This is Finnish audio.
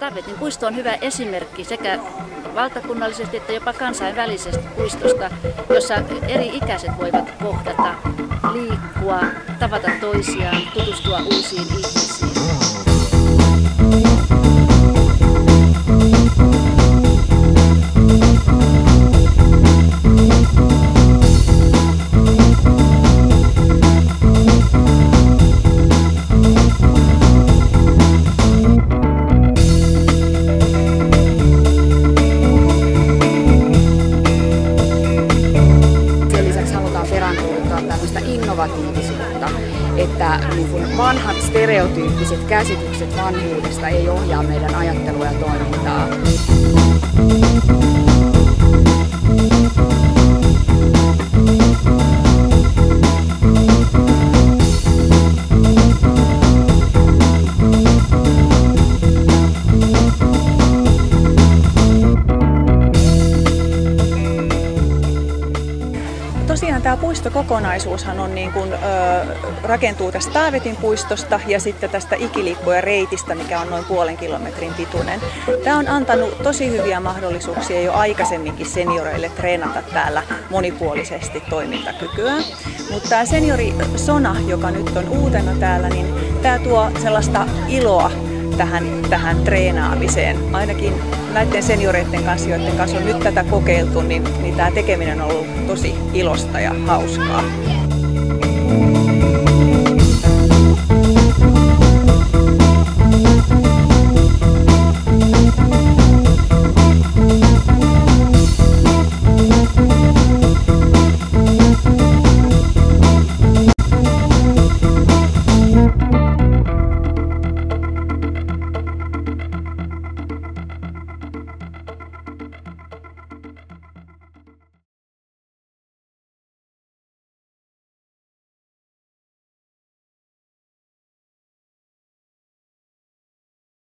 Taavetin puisto on hyvä esimerkki sekä valtakunnallisesti että jopa kansainvälisesti puistosta, jossa eri ikäiset voivat kohdata, liikkua, tavata toisiaan, tutustua uusiin ihmisiin. Tällaista innovatiivisuutta, että vanhat stereotyyppiset käsitykset vanhuudesta ei ohjaa meidän ajattelua ja toimintaa. Tosiaan tämä puistokokonaisuushan on rakentuu tästä Taavetin puistosta ja sitten tästä ikiliikkujareitistä, mikä on noin 0,5 kilometrin pituinen. Tämä on antanut tosi hyviä mahdollisuuksia jo aikaisemminkin senioreille treenata täällä monipuolisesti toimintakykyä. Mutta tämä seniorisona, joka nyt on uutena täällä, niin tämä tuo sellaista iloa tähän treenaamiseen. Ainakin näiden senioreiden kanssa, joiden kanssa on nyt tätä kokeiltu, niin tämä tekeminen on ollut tosi ilosta ja hauskaa.